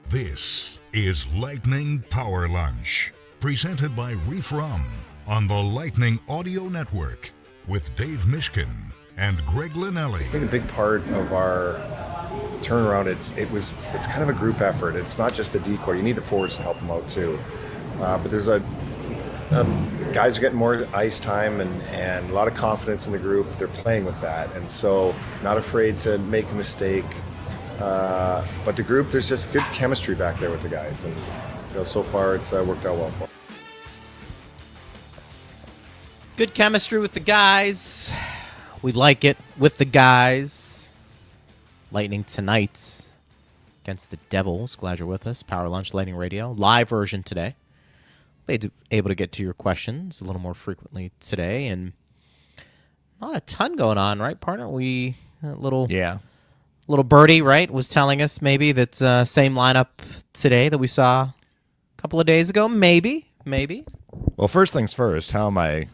This is Lightning Power Lunch, presented by Reef Rum on the Lightning Audio Network with Dave Mishkin and Greg Linnelli. I think a big part of our turnaround, it's kind of a group effort. It's not just the decor. You need the forwards to help them out too. But there's guys are getting more ice time and a lot of confidence in the group. They're playing with that, and so not afraid to make a mistake. But the group, there's just good chemistry back there with the guys, and so far it's worked out well for them. Good chemistry with the guys. We like it with the guys. Lightning tonight against the Devils. Glad you're with us. Power Lunch Lightning Radio. Live version today. Able to get to your questions a little more frequently today. And not a ton going on, right, partner? Little birdie, right, was telling us maybe that same lineup today that we saw a couple of days ago. Maybe. Well, first things first, how am I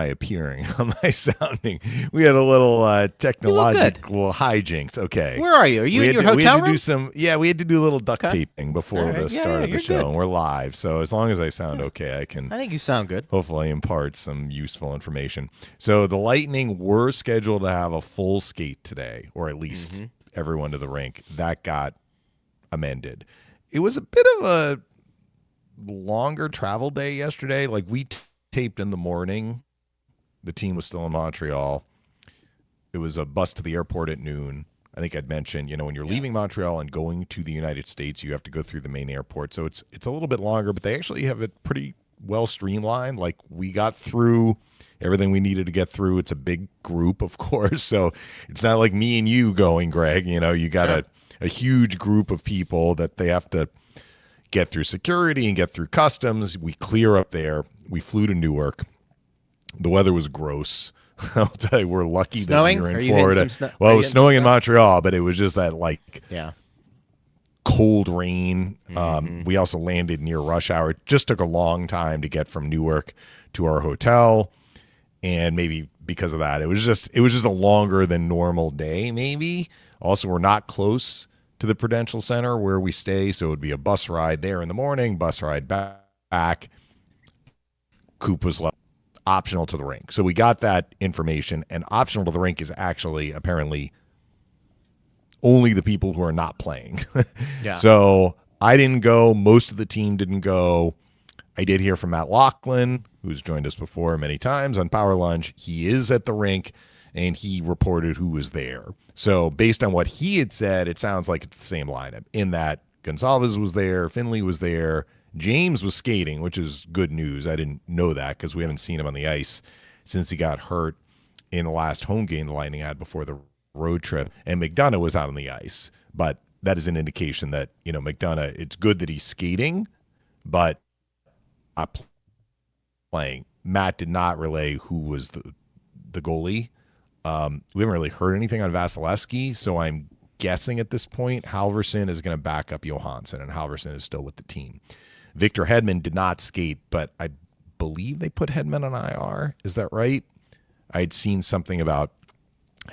appearing? How am I sounding? We had a little technological hijinks. Okay. Where are you? Are you in your hotel room? We had to do a little duct taping before the start of the show, good. and we're live. So as long as I sound okay, I think you sound good. Hopefully impart some useful information. So the Lightning were scheduled to have a full skate today, or at least everyone to the rink. That got amended. It was a bit of a longer travel day yesterday. Like we taped in the morning. The team was still in Montreal. It was a bus to the airport at noon. I think I'd mentioned, when you're leaving Montreal and going to the United States, you have to go through the main airport. So it's a little bit longer, but they actually have it pretty well streamlined. Like we got through everything we needed to get through. It's a big group, of course. So it's not like me and you going, Greg. You got a huge group of people that they have to get through security and get through customs. We clear up there. We flew to Newark. The weather was gross. I'll tell you, we're lucky snowing? That we were in Are Florida. It was snowing in Montreal, but it was just that cold rain. We also landed near rush hour. It just took a long time to get from Newark to our hotel, and maybe because of that, it was just a longer than normal day. Maybe also we're not close to the Prudential Center where we stay, so it would be a bus ride there in the morning, bus ride back. Coop was optional to the rink. So we got that information, and optional to the rink is actually apparently only the people who are not playing. So I didn't go. Most of the team didn't go. I did hear from Matt Laughlin, who's joined us before many times on Power Lunch. He is at the rink, and he reported who was there. So based on what he had said, it sounds like it's the same lineup in that Gonzalez was there, Finley was there, James was skating, which is good news. I didn't know that because we haven't seen him on the ice since he got hurt in the last home game the Lightning had before the road trip. And McDonough was out on the ice, but that is an indication that, McDonough, it's good that he's skating, but not playing. Matt did not relay who was the goalie. We haven't really heard anything on Vasilevsky, so I'm guessing at this point Halverson is going to back up Johansson, and Halverson is still with the team. Victor Hedman did not skate, but I believe they put Hedman on IR. Is that right? I'd seen something about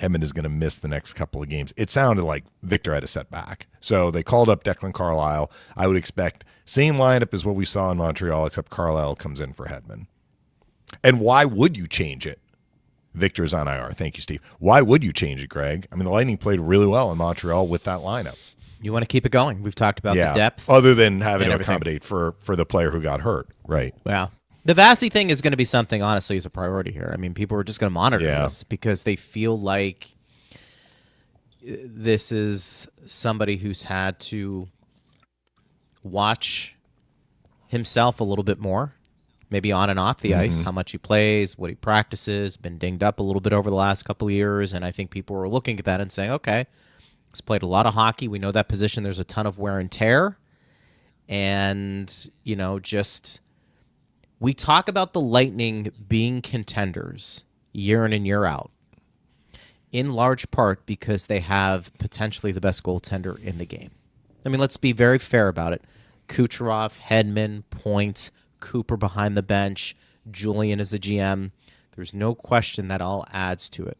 Hedman is going to miss the next couple of games. It sounded like Victor had a setback. So they called up Declan Carlisle. I would expect same lineup as what we saw in Montreal, except Carlisle comes in for Hedman. And why would you change it? Victor's on IR. Thank you, Steve. Why would you change it, Greg? I mean, the Lightning played really well in Montreal with that lineup. You want to keep it going. We've talked about the depth. Other than having to accommodate for the player who got hurt, right? Yeah. The Vasi thing is going to be something, honestly, is a priority here. I mean, people are just going to monitor this because they feel like this is somebody who's had to watch himself a little bit more, maybe on and off the ice, how much he plays, what he practices, been dinged up a little bit over the last couple of years, and I think people are looking at that and saying, okay, he's played a lot of hockey. We know that position, there's a ton of wear and tear, and, we talk about the Lightning being contenders year in and year out, in large part because they have potentially the best goaltender in the game. I mean, let's be very fair about it. Kucherov, Hedman, Point, Cooper behind the bench, Julian as the GM. There's no question that all adds to it.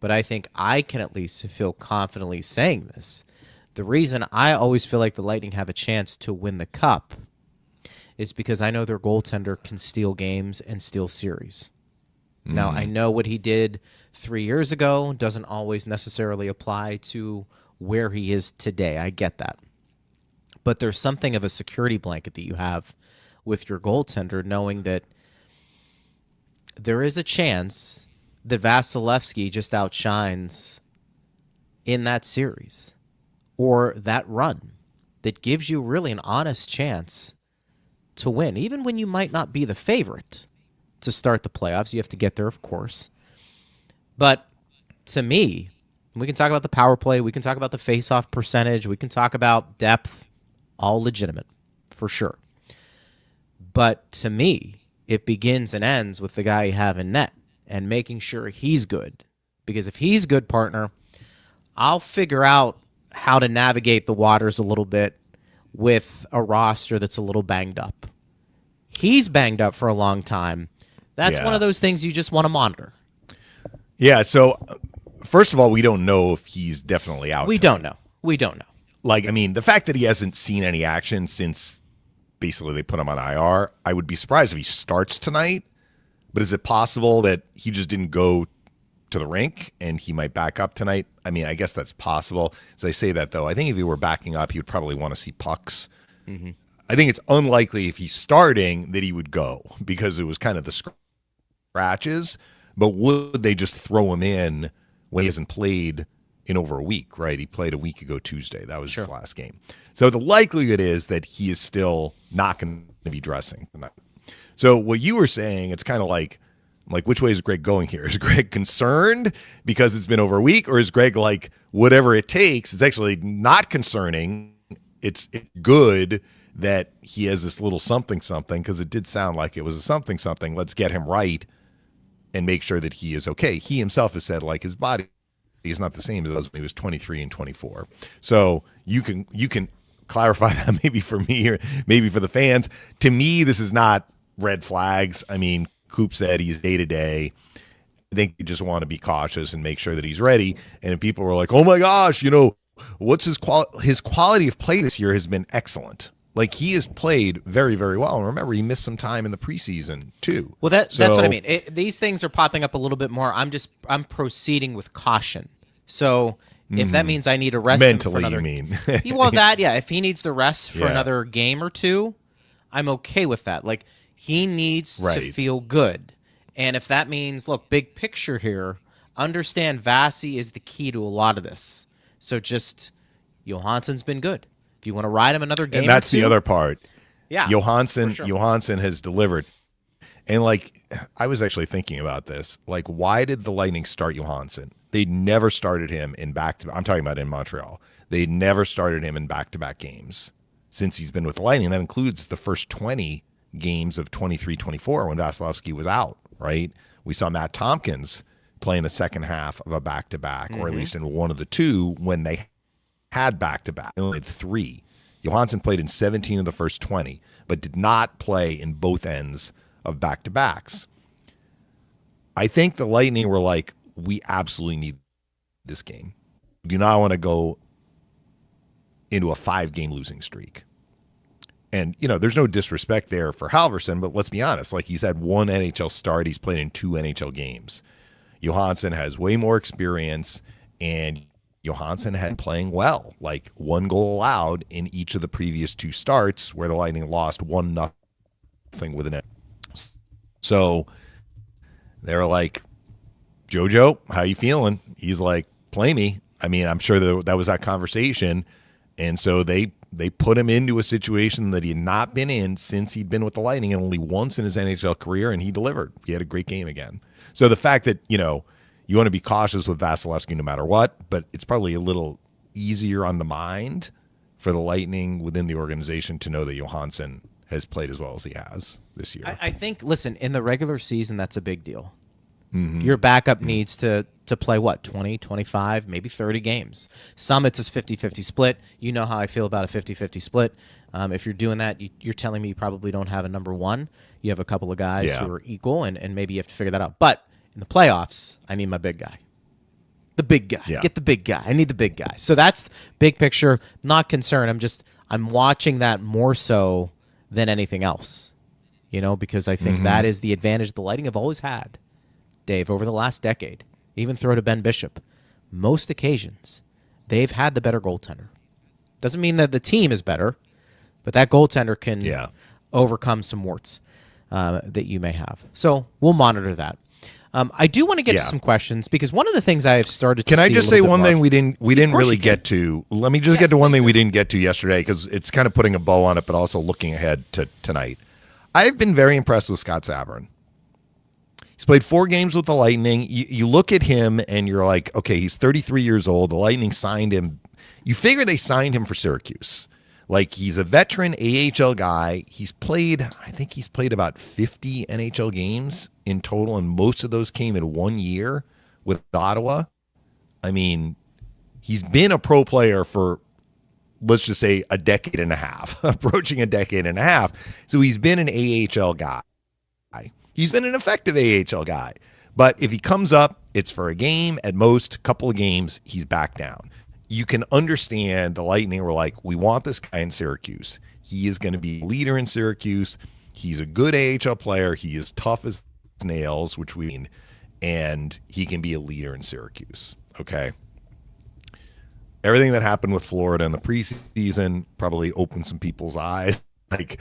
But I think I can at least feel confidently saying this, The reason I always feel like the Lightning have a chance to win the Cup is because I know their goaltender can steal games and steal series. Now, I know what he did 3 years ago doesn't always necessarily apply to where he is today. I get that. But there's something of a security blanket that you have with your goaltender, knowing that there is a chance that Vasilevsky just outshines in that series or that run that gives you really an honest chance to win, even when you might not be the favorite to start the playoffs. You have to get there, of course. But to me, we can talk about the power play, we can talk about the face-off percentage, we can talk about depth, all legitimate, for sure. But to me, it begins and ends with the guy you have in net and making sure he's good. Because if he's good, partner, I'll figure out how to navigate the waters a little bit with a roster that's a little banged up. He's banged up for a long time. That's one of those things you just want to monitor. Yeah, so first of all, we don't know if he's definitely out. We don't know. Like, I mean, the fact that he hasn't seen any action since basically they put him on IR, I would be surprised if he starts tonight. But is it possible that he just didn't go to the rink and he might back up tonight? I mean, I guess that's possible. As I say that, though, I think if he were backing up, he would probably want to see pucks. Mm-hmm. I think it's unlikely if he's starting that he would go because it was kind of the scratches. But would they just throw him in when he hasn't played in over a week, right? He played a week ago Tuesday. That was his last game. So the likelihood is that he is still not going to be dressing tonight. So what you were saying, it's kind of like, which way is Greg going here? Is Greg concerned because it's been over a week, or is Greg like, whatever it takes? It's actually not concerning. It's good that he has this little something, because it did sound like it was a something. Let's get him right and make sure that he is okay. He himself has said, like, his body is not the same as it was when he was 23 and 24. So you can clarify that maybe for me or maybe for the fans. To me, this is not red flags. I mean, Coop said he's day-to-day. I think you just want to be cautious and make sure that he's ready. And if people were like, oh, my gosh, what's his quality of play this year has been excellent. Like, he has played very, very well. And remember, he missed some time in the preseason, too. Well, that's what I mean. These things are popping up a little bit more. I'm proceeding with caution. So if that means I need to rest mentally, him for another, you mean? Well, if he needs to rest for another game or two, I'm okay with that. Like, he needs to feel good. And if that means, look, big picture here, understand Vasi is the key to a lot of this. So just, Johansson's been good. If you want to ride him another game, and that's or two, the other part. Yeah, Johansson has delivered. And like, I was actually thinking about this. Like, why did the Lightning start Johansson? They never started him in back-to-back. I'm talking about in Montreal. They never started him in back-to-back games since he's been with the Lightning. That includes the first 20 games of 23-24 when Vasilevsky was out, right? We saw Matt Tompkins play in the second half of a back-to-back, or at least in one of the two when they had back-to-back. They only had 3. Johansson played in 17 of the first 20, but did not play in both ends of back-to-backs. I think the Lightning were like, we absolutely need this game. We do not want to go into a 5-game losing streak. And, there's no disrespect there for Halverson, but let's be honest. Like, he's had 1 NHL start. He's played in 2 NHL games. Johansson has way more experience, and Johansson had been playing well. Like, 1 goal allowed in each of the previous 2 starts where the Lightning lost 1-0 with an end. So they were like, JoJo, how you feeling? He's like, play me. I mean, I'm sure that was that conversation. And so they put him into a situation that he had not been in since he'd been with the Lightning, and only once in his NHL career, and he delivered. He had a great game again. So the fact that, you want to be cautious with Vasilevsky no matter what, but it's probably a little easier on the mind for the Lightning within the organization to know that Johansson has played as well as he has this year. I think, listen, in the regular season, that's a big deal. Mm-hmm. Your backup needs to play, 20, 25, maybe 30 games. Some it's a 50-50 split. You know how I feel about a 50-50 split. If you're doing that, you're telling me you probably don't have a number one. You have a couple of guys who are equal, and maybe you have to figure that out. But in the playoffs, I need my big guy. The big guy. Yeah. Get the big guy. I need the big guy. So that's big picture. Not concerned. I'm watching that more so than anything else, because I think that is the advantage the Lightning have always had, Dave, over the last decade. Even throw to Ben Bishop. Most occasions, they've had the better goaltender. Doesn't mean that the team is better, but that goaltender can overcome some warts that you may have. So we'll monitor that. I do want to get to some questions because one of the things I've started to Can see I just say one thing we didn't really you get to? Let me just get to one thing we didn't get to yesterday because it's kind of putting a bow on it, but also looking ahead to tonight. I've been very impressed with Scott Sabourin. He's played 4 games with the Lightning. You look at him and you're like, okay, he's 33 years old. The Lightning signed him. You figure they signed him for Syracuse. Like, he's a veteran AHL guy. I think he's played about 50 NHL games in total, and most of those came in 1 year with Ottawa. I mean, he's been a pro player for, let's just say, a decade and a half, approaching a decade and a half. So he's been an AHL guy. He's been an effective AHL guy. But if he comes up, it's for a game, at most, a couple of games, he's back down. You can understand the Lightning were like, we want this guy in Syracuse. He is going to be a leader in Syracuse. He's a good AHL player. He is tough as nails, which we mean, and he can be a leader in Syracuse. Okay. Everything that happened with Florida in the preseason probably opened some people's eyes. Like,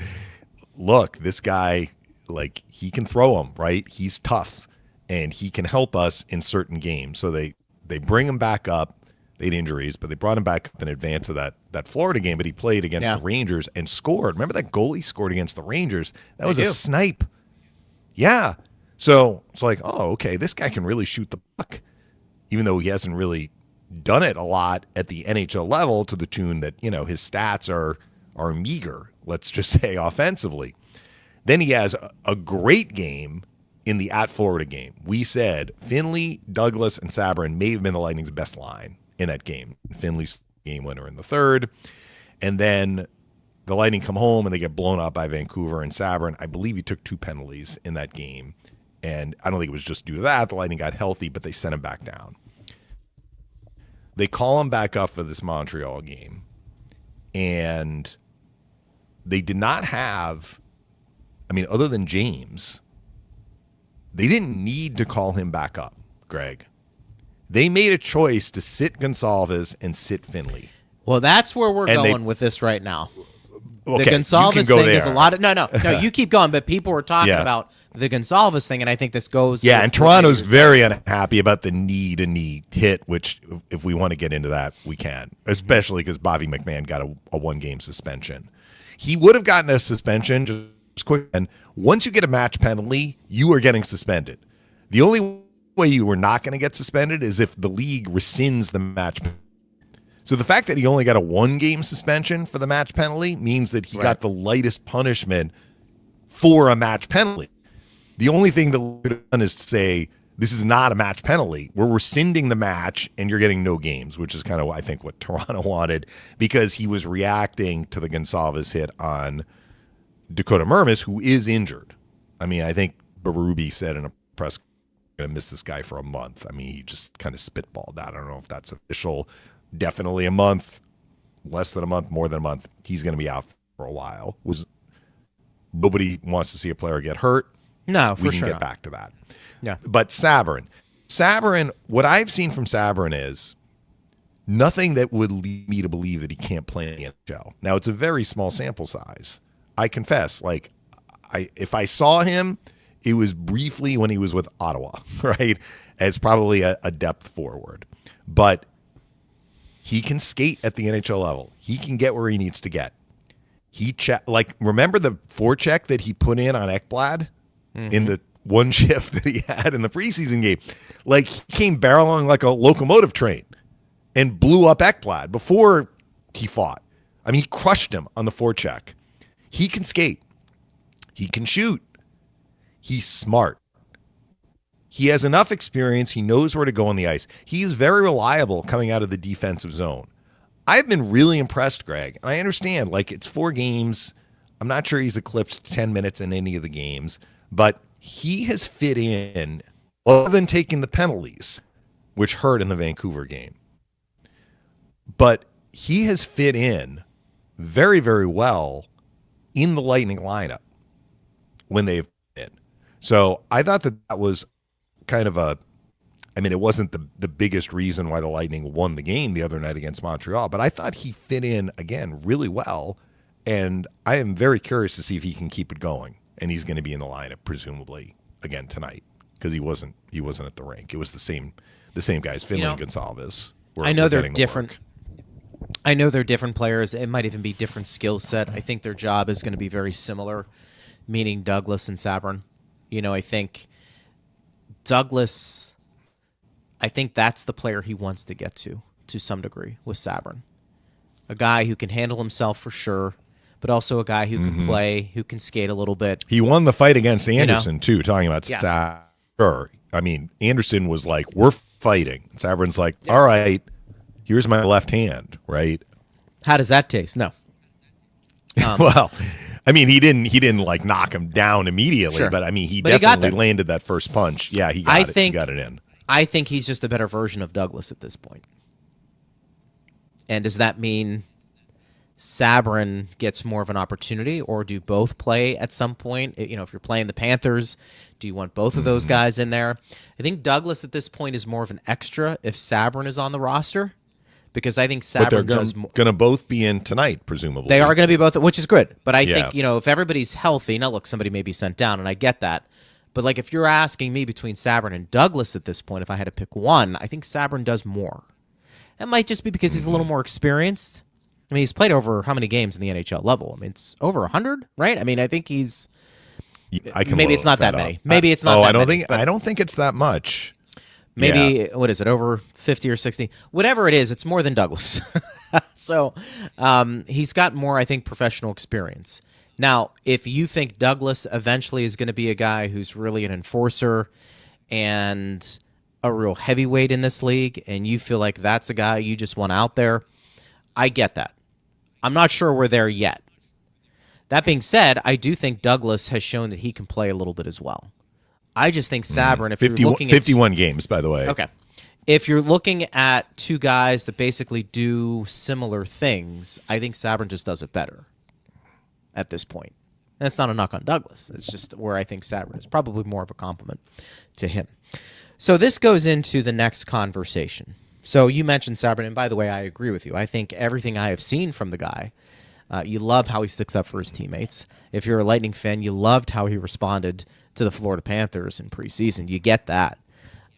look, this guy, like, he can throw them, right? He's tough, and he can help us in certain games. So they bring him back up. They had injuries, but they brought him back up in advance of that Florida game, but he played against the Rangers and scored. Remember that goal he scored against the Rangers? That was a snipe. Yeah. So it's like, oh, okay, this guy can really shoot the puck, even though he hasn't really done it a lot at the NHL level to the tune that, his stats are meager, let's just say, offensively. Then he has a great game in the at Florida game. We said Finley, Douglas, and Sabourin may have been the Lightning's best line in that game. Finley's game winner in the third. And then the Lightning come home and they get blown up by Vancouver, and Sabourin, I believe he took 2 penalties in that game. And I don't think it was just due to that. The Lightning got healthy, but they sent him back down. They call him back up for this Montreal game. And they did not have, other than James, they didn't need to call him back up, Greg. They made a choice to sit Gonsalves and sit Finley. Well, that's where we're going with this right now. Okay, the Gonsalves thing is a lot of no. You keep going, but people were talking about the Gonsalves thing, and I think this goes. Yeah, and Toronto's very unhappy about the knee hit, which if we want to get into that, we can, especially because Bobby McMahon got a 1-game suspension. He would have gotten a suspension just quick, and once you get a match penalty, you are getting suspended. The only way you were not going to get suspended is if the league rescinds the match penalty. So the fact that he only got a 1-game suspension for the match penalty means that he got the lightest punishment for a match penalty. The only thing that we could have done is to say, this is not a match penalty. We're rescinding the match and you're getting no games, which is kind of, I think, what Toronto wanted, because he was reacting to the Gonsalves hit on Dakota Mermis, who is injured. I think Berube said in a press, going to miss this guy for a month. He just kind of spitballed that. I don't know if that's official. Definitely a month, less than a month, more than a month. He's going to be out for a while. Nobody wants to see a player get hurt. No, for sure. We can get back to that. Yeah. But Sabourin, what I've seen from Sabourin is nothing that would lead me to believe that he can't play in the NHL. Now, it's a very small sample size. I confess, if I saw him, it was briefly when he was with Ottawa, right? As probably a depth forward. But he can skate at the NHL level. He can get where he needs to get. Remember the forecheck that he put in on Ekblad in the one shift that he had in the preseason game? He came barreling like a locomotive train and blew up Ekblad before he fought. He crushed him on the forecheck. He can skate. He can shoot. He's smart. He has enough experience. He knows where to go on the ice. He's very reliable coming out of the defensive zone. I've been really impressed, Greg. And I understand, it's 4 games. I'm not sure he's eclipsed 10 minutes in any of the games, but he has fit in, other than taking the penalties. which hurt in the Vancouver game. But he has fit in very, very well in the Lightning lineup when they've been. So I thought that was kind of it wasn't the biggest reason why the Lightning won the game the other night against Montreal, but I thought he fit in, again, really well. And I am very curious to see if he can keep it going. And he's going to be in the lineup, presumably, again tonight, because he wasn't at the rink. It was the same guys, Finley and Gonsalves. I know they're different. I know they're different players. It might even be different skill set. I think their job is going to be very similar, meaning Douglas and Sabourin. I think Douglas, I think that's the player he wants to get to some degree with Sabourin. A guy who can handle himself for sure, but also a guy who can play, who can skate a little bit. He won the fight against Anderson, too, talking about sure. I mean, Anderson was like, we're fighting. Sabourin's like, all right, here's my left hand, right? How does that taste? No. Well, I mean, he didn't like knock him down immediately, sure. But I mean, he definitely landed that first punch. Yeah, he got it. He got it in. I think he's just a better version of Douglas at this point. And does that mean Sabourin gets more of an opportunity, or do both play at some point? If you're playing the Panthers, do you want both of those guys in there? I think Douglas at this point is more of an extra if Sabourin is on the roster, because I think Sabourin does. But they're going to both be in tonight, presumably. They are going to be both, which is good. But I think if everybody's healthy, now look, somebody may be sent down, and I get that. But like if you're asking me between Sabourin and Douglas at this point, if I had to pick one, I think Sabourin does more. That might just be because he's a little more experienced. I mean, he's played over how many games in the NHL level? I mean, it's over 100, right? I mean, I think he's. Maybe it's not that many. Maybe it's not. I don't think it's that much. Maybe what is it? Over 50 or 60? Whatever it is, it's more than Douglas. So he's got more, I think, professional experience. Now, if you think Douglas eventually is going to be a guy who's really an enforcer and a real heavyweight in this league, and you feel like that's a guy you just want out there, I get that. I'm not sure we're there yet. That being said, I do think Douglas has shown that he can play a little bit as well. I just think Sabourin, if you're looking at 51 games, by the way. Okay. If you're looking at two guys that basically do similar things, I think Sabourin just does it better at this point. And it's not a knock on Douglas. It's just where I think Sabourin is probably more of a compliment to him. So this goes into the next conversation. So you mentioned Sabourin, and by the way, I agree with you. I think everything I have seen from the guy, you love how he sticks up for his teammates. If you're a Lightning fan, you loved how he responded to the Florida Panthers in preseason. You get that.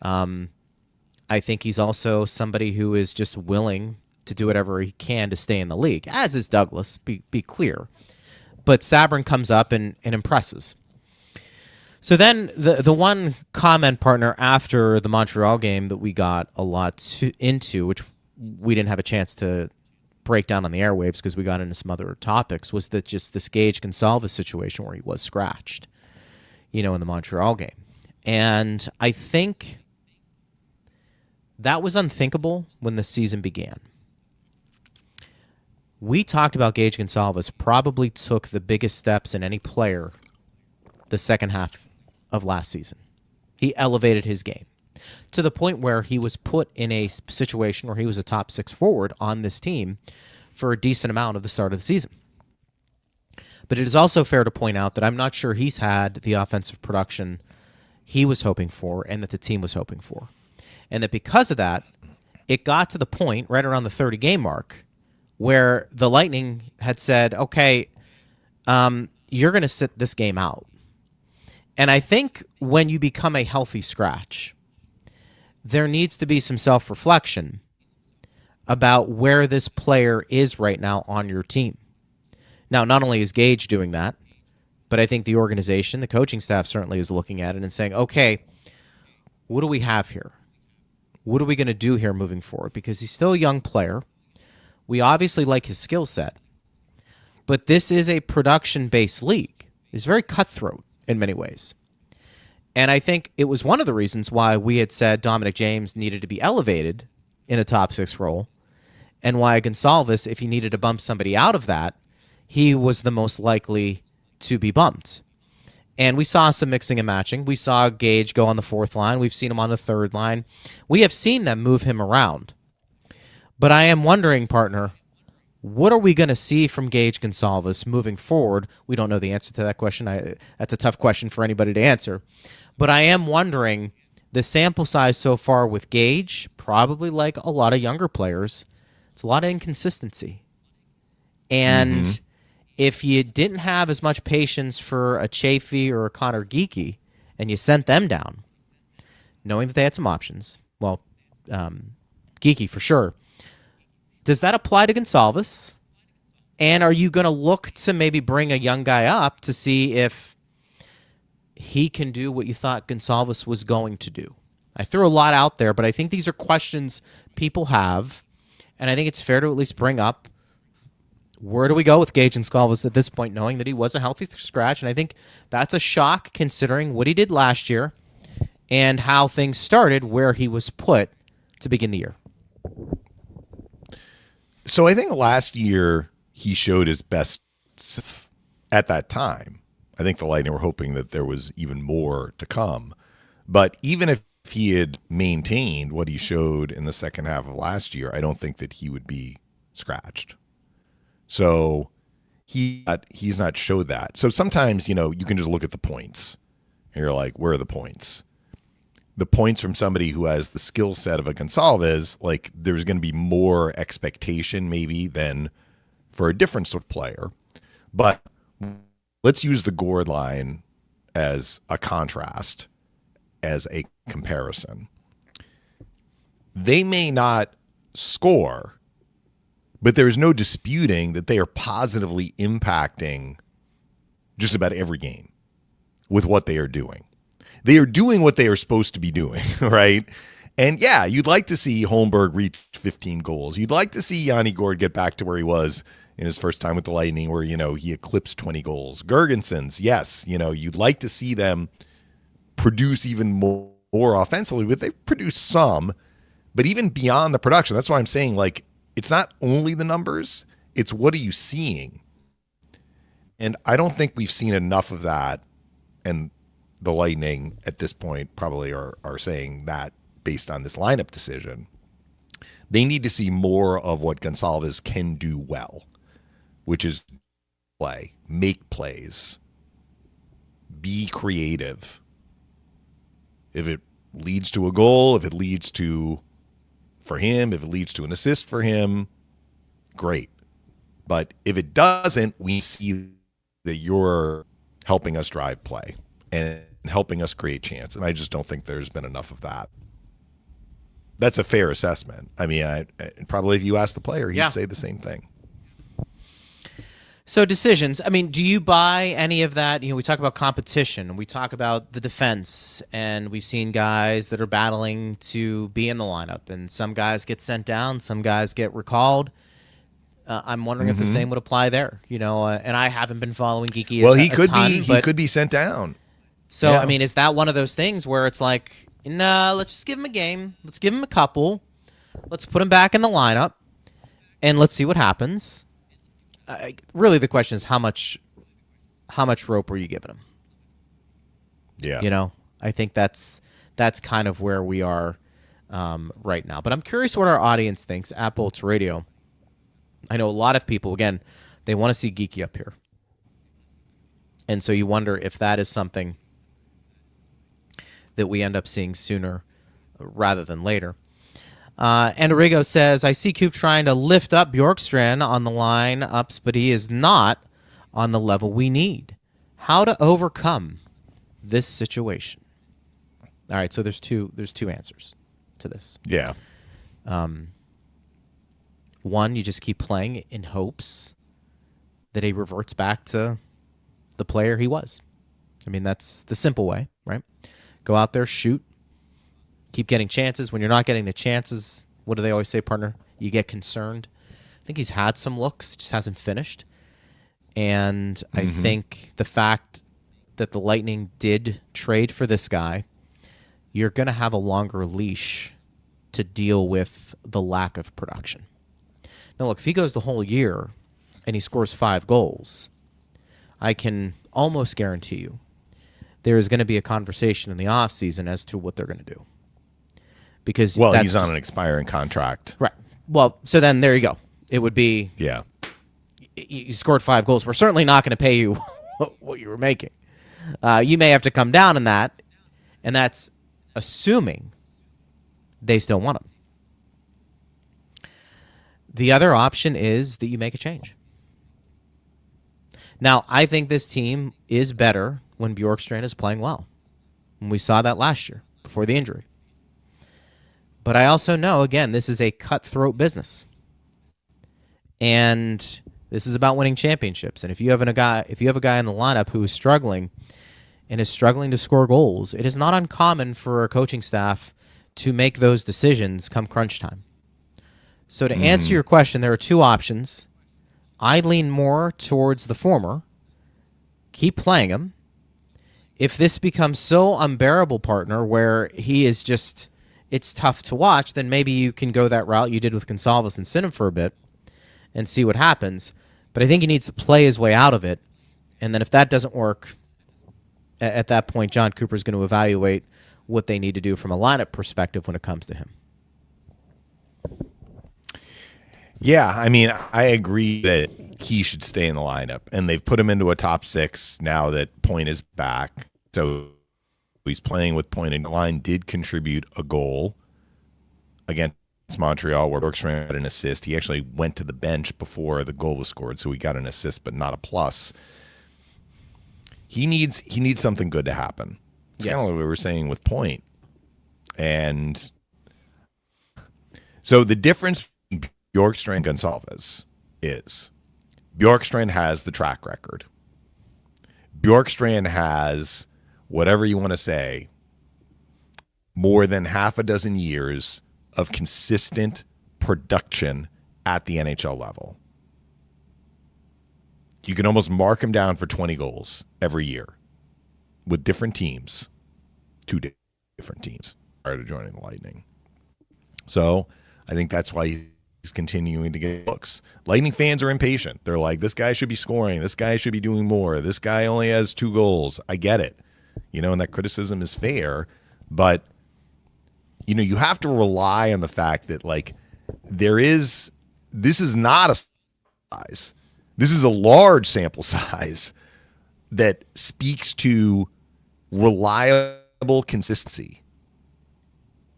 I think he's also somebody who is just willing to do whatever he can to stay in the league, as is Douglas, be clear. But Sabourin comes up and impresses. So then the one comment partner after the Montreal game that we got a lot into, which we didn't have a chance to break down on the airwaves because we got into some other topics, was that just this Gage Gonsalves situation where he was scratched, in the Montreal game. And I think that was unthinkable when the season began. We talked about Gage Gonsalves probably took the biggest steps in any player the second half of last season. He elevated his game to the point where he was put in a situation where he was a top 6 forward on this team for a decent amount of the start of the season. But it is also fair to point out that I'm not sure he's had the offensive production he was hoping for and that the team was hoping for. And that because of that, it got to the point right around the 30-game mark where the Lightning had said, okay, you're going to sit this game out. And I think when you become a healthy scratch, there needs to be some self-reflection about where this player is right now on your team. Now, not only is Gage doing that, but I think the organization, the coaching staff certainly is looking at it and saying, okay, what do we have here? What are we going to do here moving forward? Because he's still a young player. We obviously like his skill set, but this is a production-based league. It's very cutthroat in many ways. And I think it was one of the reasons why we had said Dominic James needed to be elevated in a top 6 role, and why Gonsalves, if he needed to bump somebody out of that, he was the most likely to be bumped. And we saw some mixing and matching. We saw Gage go on the fourth line. We've seen him on the third line. We have seen them move him around. But I am wondering, partner, what are we going to see from Gage Gonsalves moving forward? We don't know the answer to that question. That's a tough question for anybody to answer. But I am wondering, the sample size so far with Gage, probably like a lot of younger players, it's a lot of inconsistency. And if you didn't have as much patience for a Chafee or a Connor Geekie, and you sent them down, knowing that they had some options, well, Geekie for sure, does that apply to Gonsalves? And are you going to look to maybe bring a young guy up to see if he can do what you thought Gonsalves was going to do? I threw a lot out there, but I think these are questions people have, and I think it's fair to at least bring up, where do we go with Gage Gonsalves at this point, knowing that he was a healthy scratch? And I think that's a shock considering what he did last year and how things started where he was put to begin the year. So I think last year he showed his best at that time. I think the Lightning were hoping that there was even more to come. But even if he had maintained what he showed in the second half of last year, I don't think that he would be scratched. So he's not showed that. So sometimes, you can just look at the points and you're like, where are the points? The points from somebody who has the skill set of a Gonsalves, like there's going to be more expectation maybe than for a different sort of player. But let's use the Gord line as a contrast, as a comparison. They may not score, but there is no disputing that they are positively impacting just about every game with what they are doing. They are doing what they are supposed to be doing, right? And yeah, you'd like to see Holmberg reach 15 goals. You'd like to see Yanni Gord get back to where he was in his first time with the Lightning, where, he eclipsed 20 goals. Gergensons, yes, you'd like to see them produce even more offensively, but they've produced some. But even beyond the production, that's why I'm saying, like, it's not only the numbers, it's what are you seeing? And I don't think we've seen enough of that. And the Lightning at this point probably are saying that based on this lineup decision. They need to see more of what Gonsalves can do well, which is play, make plays, be creative. If it leads to a goal, if it leads to, for him, if it leads to an assist for him, great. But if it doesn't, we see that you're helping us drive play and helping us create chance. And I just don't think there's been enough of that. That's a fair assessment. I mean, probably if you ask the player, he'd say the same thing. So decisions. I mean, do you buy any of that? We talk about competition. We talk about the defense, and we've seen guys that are battling to be in the lineup, and some guys get sent down, some guys get recalled. I'm wondering if the same would apply there. And I haven't been following Geekie. Well, he could be sent down. So I mean, is that one of those things where it's like, no, let's just give him a game. Let's give him a couple. Let's put him back in the lineup, and let's see what happens. Really, the question is how much rope are you giving him? Yeah, I think that's kind of where we are right now. But I'm curious what our audience thinks at Bolts Radio. I know a lot of people, again, they want to see Geekie up here, and so you wonder if that is something that we end up seeing sooner rather than later. And Arrigo says, I see Coop trying to lift up Bjorkstrand on the line-ups, but he is not on the level we need. How to overcome this situation? All right, so there's two answers to this. Yeah. One, you just keep playing in hopes that he reverts back to the player he was. I mean, that's the simple way, right? Go out there, shoot, keep getting chances. When you're not getting the chances, what do they always say, partner? You get concerned. I think he's had some looks, just hasn't finished. And I think the fact that the Lightning did trade for this guy, you're going to have a longer leash to deal with the lack of production. Now, look, if he goes the whole year and he scores 5 goals, I can almost guarantee you there is going to be a conversation in the offseason as to what they're going to do. Because he's on an expiring contract. Right. Well, so then there you go. It would be, Yeah. You scored 5 goals. We're certainly not going to pay you what you were making. You may have to come down in that, and that's assuming they still want him. The other option is that you make a change. Now, I think this team is better when Bjorkstrand is playing well. And we saw that last year before the injury. But I also know, again, this is a cutthroat business. And this is about winning championships. And if you have a guy in the lineup who is struggling and is struggling to score goals, it is not uncommon for a coaching staff to make those decisions come crunch time. So to answer your question, there are 2 options. I lean more towards the former. Keep playing him. If this becomes so unbearable, partner, where he is just, it's tough to watch, then maybe you can go that route you did with Gonsalves and sit him for a bit and see what happens. But I think he needs to play his way out of it. And then if that doesn't work, at that point, John Cooper is going to evaluate what they need to do from a lineup perspective when it comes to him. Yeah, I mean, I agree that he should stay in the lineup, and they've put him into a top 6 now that Point is back. So he's playing with Point in the line, did contribute a goal against Montreal where Bjorkstrand had an assist. He actually went to the bench before the goal was scored, so he got an assist but not a plus. He needs something good to happen. It's kind of like we were saying with Point. And so the difference between Bjorkstrand and Gonsalves is Bjorkstrand has the track record. Bjorkstrand has, whatever you want to say, more than half a dozen years of consistent production at the NHL level. You can almost mark him down for 20 goals every year with different teams, 2 different teams prior to joining the Lightning. So I think that's why he's continuing to get looks. Lightning fans are impatient. They're like, this guy should be scoring. This guy should be doing more. This guy only has 2 goals. I get it. And that criticism is fair. But, you have to rely on the fact that, this is not a size. This is a large sample size that speaks to reliable consistency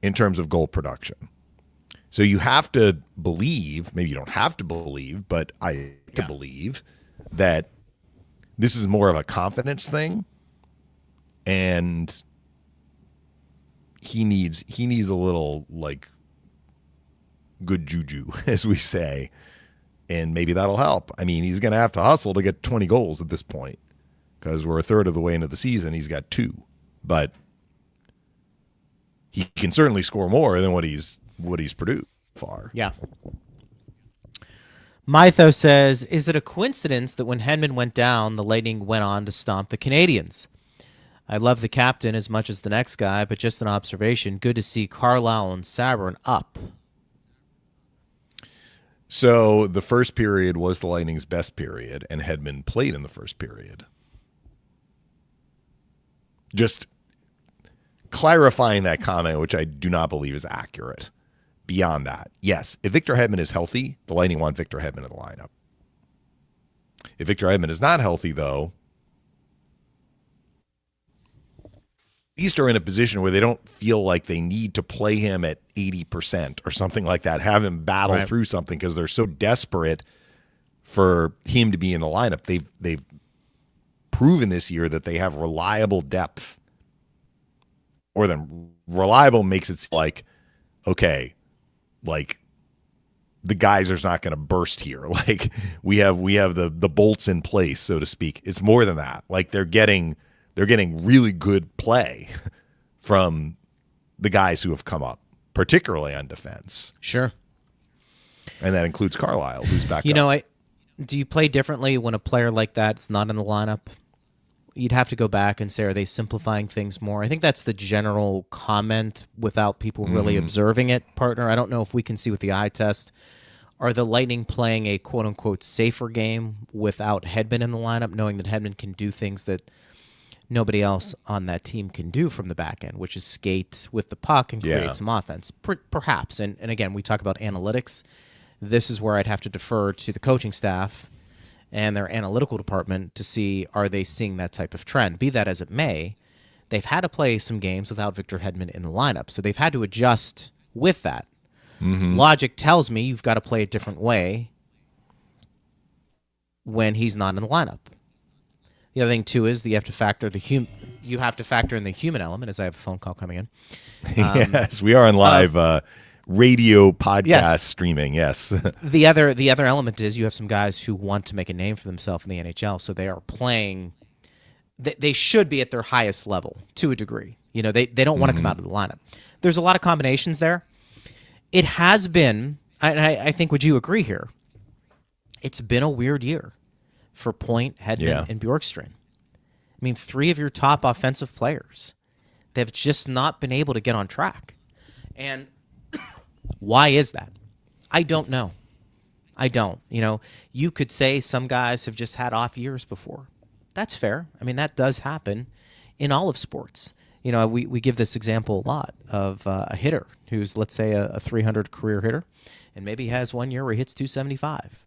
in terms of goal production. So you have to believe, maybe you don't have to believe, but I to believe that this is more of a confidence thing, and he needs a little good juju, as we say, and maybe that'll help. I mean, he's going to have to hustle to get 20 goals at this point because we're a third of the way into the season. He's got 2, but he can certainly score more than what he's produced far. Yeah. Mytho says, is it a coincidence that when Hedman went down, the Lightning went on to stomp the Canadians? I love the captain as much as the next guy, but just an observation. Good to see Carlisle and Sabourin up. So the first period was the Lightning's best period, and Hedman played in the first period. Just clarifying that comment, which I do not believe is accurate. Beyond that, yes, if Victor Hedman is healthy, the Lightning want Victor Hedman in the lineup. If Victor Hedman is not healthy, though, East are in a position where they don't feel like they need to play him at 80% or something like that, have him battle through something because they're so desperate for him to be in the lineup. They've proven this year that they have reliable depth. Or then reliable makes it like, okay, the geyser's not going to burst here. We have the bolts in place, so to speak. It's more than that. They're getting really good play from the guys who have come up, particularly on defense. Sure. And that includes Carlisle, who's back up. Do you play differently when a player like that's not in the lineup? You'd have to go back and say, are they simplifying things more? I think that's the general comment without people really observing it, partner. I don't know if we can see with the eye test. Are the Lightning playing a quote-unquote safer game without Hedman in the lineup, knowing that Hedman can do things that nobody else on that team can do from the back end, which is skate with the puck and create some offense, perhaps. And again, we talk about analytics. This is where I'd have to defer to the coaching staff and their analytical department to see, are they seeing that type of trend? Be that as it may, they've had to play some games without Victor Hedman in the lineup, so they've had to adjust with that. Logic tells me you've got to play a different way when he's not in the lineup. The other thing too is that you have to factor in the human element. As I have a phone call coming in. Yes, we are on live radio podcast streaming. Yes. the other element is you have some guys who want to make a name for themselves in the NHL, so they are playing. They should be at their highest level to a degree. You know, they don't want to come out of the lineup. There's a lot of combinations there. It has been. I think, would you agree here? It's been a weird year for Point, Hedman, and Bjorkstrand. I mean, 3 of your top offensive players, they've just not been able to get on track. And why is that? I don't know. I don't. You know, you could say some guys have just had off years before. That's fair. I mean, that does happen in all of sports. You know, we give this example a lot of a hitter who's, let's say, a 300 career hitter, and maybe he has 1 year where he hits 275.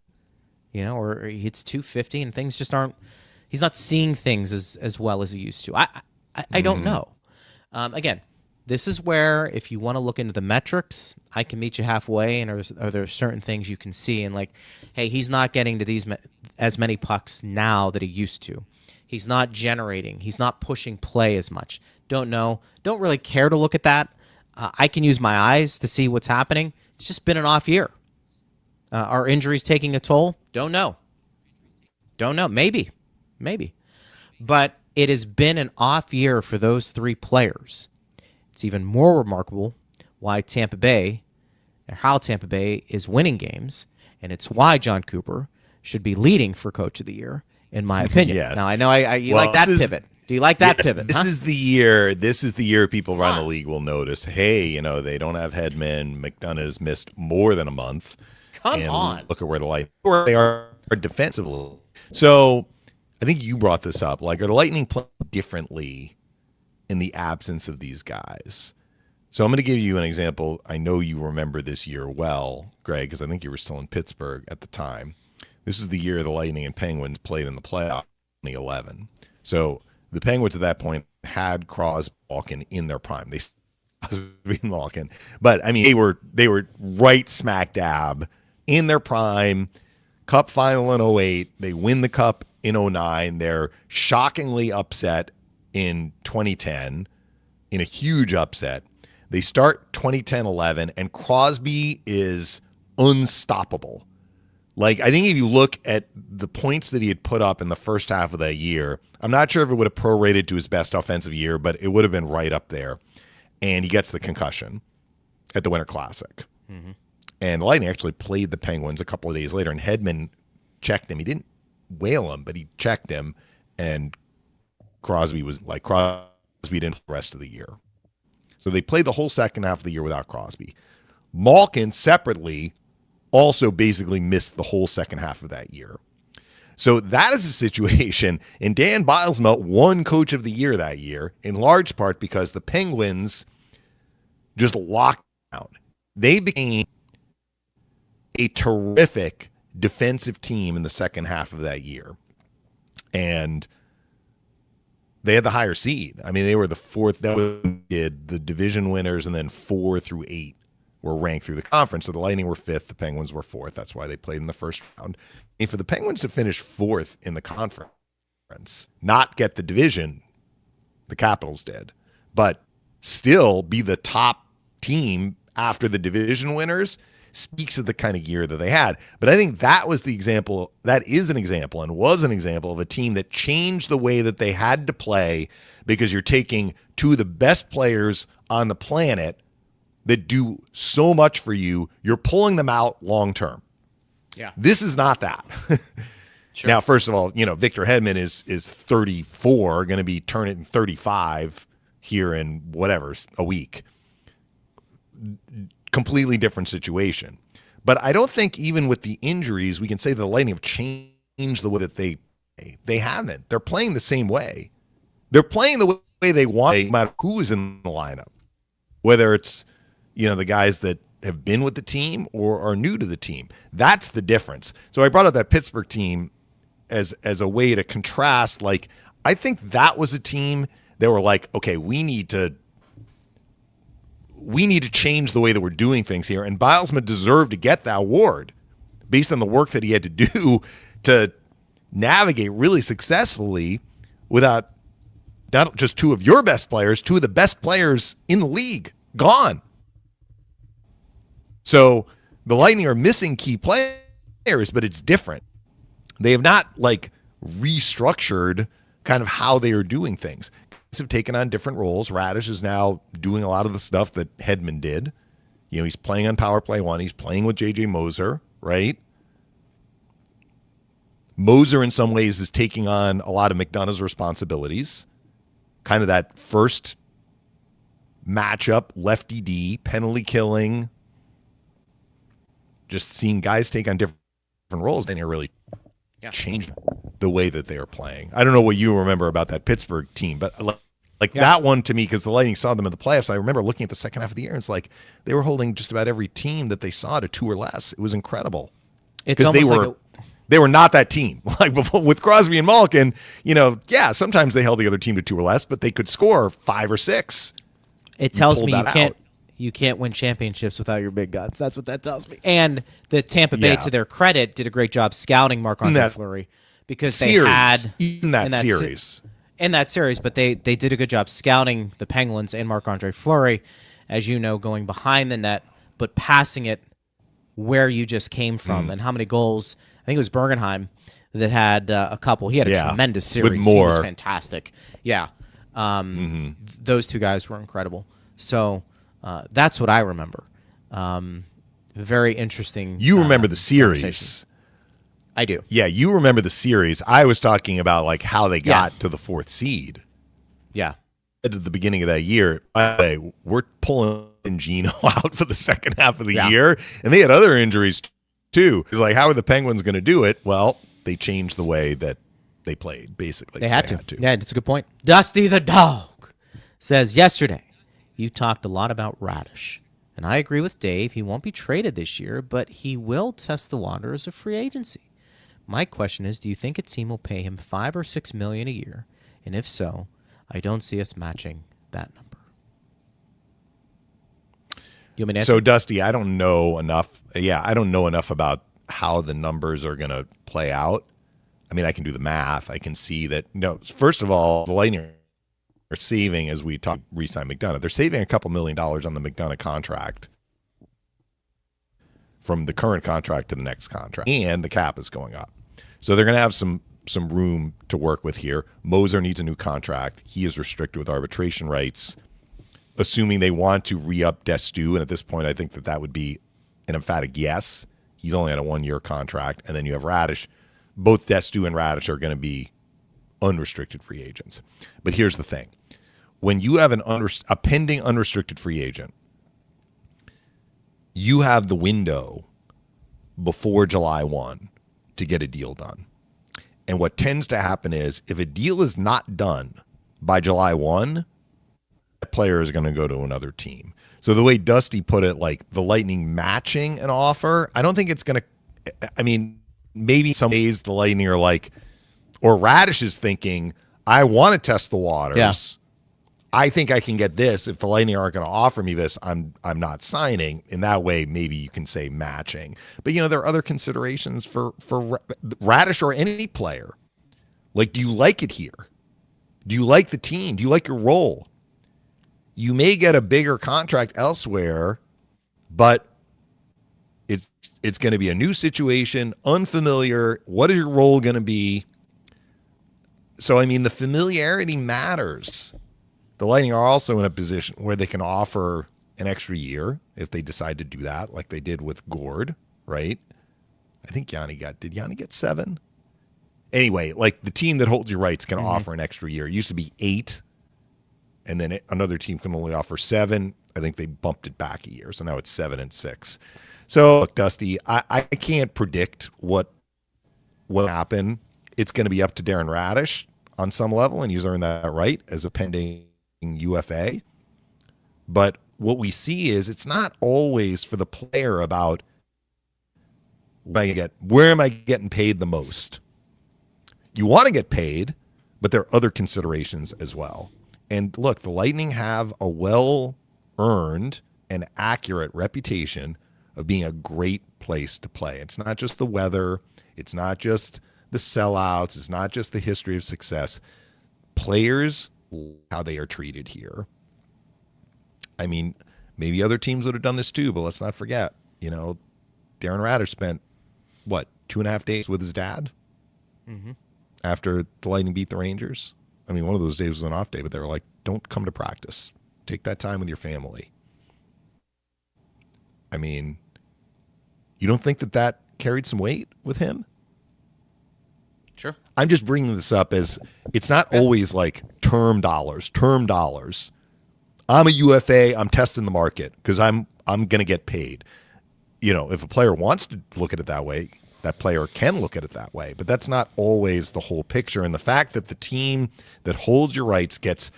You know, or he hits 250 and things just aren't, he's not seeing things as well as he used to. I don't know. Again, this is where, if you want to look into the metrics, I can meet you halfway, and are there certain things you can see, and like, hey, he's not getting to as many pucks now that he used to. He's not generating. He's not pushing play as much. Don't know. Don't really care to look at that. I can use my eyes to see what's happening. It's just been an off year. Are injuries taking a toll? Don't know. Maybe. But it has been an off year for those 3 players. It's even more remarkable how Tampa Bay is winning games, and it's why John Cooper should be leading for Coach of the Year, in my opinion. Yes. Now, I know you like that pivot. Do you like that pivot? This is the year. This is the year people around the league will notice. Hey, you know, they don't have Hedman. McDonough's missed more than a month. Come on. Look at where the Lightning are defensively. So I think you brought this up. Like, are the Lightning playing differently in the absence of these guys? So I'm going to give you an example. I know you remember this year well, Greg, because I think you were still in Pittsburgh at the time. This is the year the Lightning and Penguins played in the playoffs in 2011. So the Penguins at that point had Crosby, Malkin in their prime. They Malkin, but I mean they were right smack dab in their prime. Cup final in 2008. They win the Cup in 2009. They're shockingly upset in 2010 in a huge upset. They start 2010-11, and Crosby is unstoppable. Like, I think if you look at the points that he had put up in the first half of that year, I'm not sure if it would have prorated to his best offensive year, but it would have been right up there. And he gets the concussion at the Winter Classic. Mm-hmm. And the Lightning actually played the Penguins a couple of days later, and Hedman checked him. He didn't whale him, but he checked him, and Crosby didn't the rest of the year. So they played the whole second half of the year without Crosby. Malkin, separately, also basically missed the whole second half of that year. So that is a situation, and Dan Bilesma won Coach of the Year that year, in large part because the Penguins just locked down. They became a terrific defensive team in the second half of that year. And they had the higher seed. I mean, they were the fourth. That was the division winners, and then 4 through 8 were ranked through the conference. So the Lightning were 5th, the Penguins were 4th. That's why they played in the first round. And for the Penguins to finish 4th in the conference, not get the division, the Capitals did, but still be the top team after the division winners, speaks of the kind of year that they had. But I think that was the example, that is an example and was an example of a team that changed the way that they had to play, because you're taking 2 of the best players on the planet that do so much for you. You're pulling them out long term. Yeah. This is not that. Sure. Now, first of all, you know, Victor Hedman is 34, going to be turning 35 here in whatever, a week. Completely different situation. But I don't think even with the injuries, we can say the Lightning have changed the way that they haven't. They're playing the same way. They're playing the way they want, no matter who is in the lineup, whether it's, the guys that have been with the team or are new to the team. That's the difference. So I brought up that Pittsburgh team as a way to contrast. Like, I think that was a team that were like, okay, we need to change the way that we're doing things here. And Bilesma deserved to get that award based on the work that he had to do to navigate really successfully without not just two of your best players, two of the best players in the league gone. So the Lightning are missing key players, but it's different. They have not restructured kind of how they are doing things. Guys have taken on different roles. Radish is now doing a lot of the stuff that Hedman did. He's playing on power play 1. He's playing with J.J. Moser, right? Moser in some ways is taking on a lot of McDonough's responsibilities. Kind of that first matchup, lefty D, penalty killing. Just seeing guys take on different roles, then it really changed the way that they are playing. I don't know what you remember about that Pittsburgh team, but that one to me, because the Lightning saw them in the playoffs, I remember looking at the second half of the year, and it's like they were holding just about every team that they saw to 2 or less. It was incredible. It's almost they were not that team. Like before, with Crosby and Malkin, sometimes they held the other team to 2 or less, but they could score 5 or 6. It tells me you can't win championships without your big guns. That's what that tells me. And the Tampa Bay, to their credit, did a great job scouting Marc-Andre Fleury because they had in that series. In that series, but they did a good job scouting the Penguins and Marc-Andre Fleury, as you know, going behind the net, but passing it where you just came from. And how many goals? I think it was Bergenheim that had a couple. He had a tremendous series. With more. He was fantastic. Yeah. Those 2 guys were incredible. So that's what I remember. Very interesting. You remember the series. I do. Yeah, you remember the series. I was talking about how they got to the 4th seed. Yeah. At the beginning of that year, by the way, we're pulling Gino out for the second half of the year, and they had other injuries too. It's like, how are the Penguins going to do it? Well, they changed the way that they played, basically. They had to. Yeah, that's a good point. Dusty the Dog says, yesterday, you talked a lot about Radish. And I agree with Dave. He won't be traded this year, but he will test the waters of free agency. My question is, do you think a team will pay him $5 or $6 million a year? And if so, I don't see us matching that number. You want me to answer? So, Dusty, I don't know enough. Yeah, I don't know enough about how the numbers are going to play out. I mean, I can do the math. I can see that, first of all, the Lightning are saving, as we talk, re-sign McDonough. They're saving a couple $1 million on the McDonough contract from the current contract to the next contract, and the cap is going up. So they're going to have some room to work with here. Moser needs a new contract. He is restricted with arbitration rights, assuming they want to re-up Destu, and at this point I think that would be an emphatic yes. He's only on a 1-year contract, and then you have Radish. Both Destu and Radish are going to be unrestricted free agents. But here's the thing. When you have a pending unrestricted free agent, you have the window before July 1 to get a deal done. And what tends to happen is if a deal is not done by July 1, that player is going to go to another team. So the way Dusty put it, the Lightning matching an offer, I don't think it's going to, maybe some days the Lightning are or Radish is thinking, I want to test the waters. Yeah. I think I can get this. If the Lightning aren't going to offer me this, I'm not signing. In that way, maybe you can say matching. But, there are other considerations for Radish or any player. Do you like it here? Do you like the team? Do you like your role? You may get a bigger contract elsewhere, but it's going to be a new situation, unfamiliar. What is your role going to be? So, the familiarity matters. The Lightning are also in a position where they can offer an extra year if they decide to do that, like they did with Gord, right? I think did Yanni get 7? Anyway, the team that holds your rights can offer an extra year. It used to be 8, and then another team can only offer 7. I think they bumped it back a year, so now it's 7 and 6. So, look, Dusty, I can't predict what will happen. It's going to be up to Darren Radish. on some level, and he's earned that right as a pending UFA. But what we see is it's not always for the player about where am I getting paid the most. You want to get paid, but there are other considerations as well. And look, the Lightning have a well-earned and accurate reputation of being a great place to play. It's not just the weather. It's not just the sellouts. It's not just the history of success. Players, how they are treated here. I mean, maybe other teams would have done this too, but let's not forget, Darren Radish spent, 2.5 days with his dad after the Lightning beat the Rangers? I mean, one of those days was an off day, but they were like, don't come to practice. Take that time with your family. I mean, you don't think that carried some weight with him? Sure. I'm just bringing this up as it's not always like term dollars. I'm a UFA. I'm testing the market because I'm going to get paid. If a player wants to look at it that way, that player can look at it that way. But that's not always the whole picture. And the fact that the team that holds your rights gets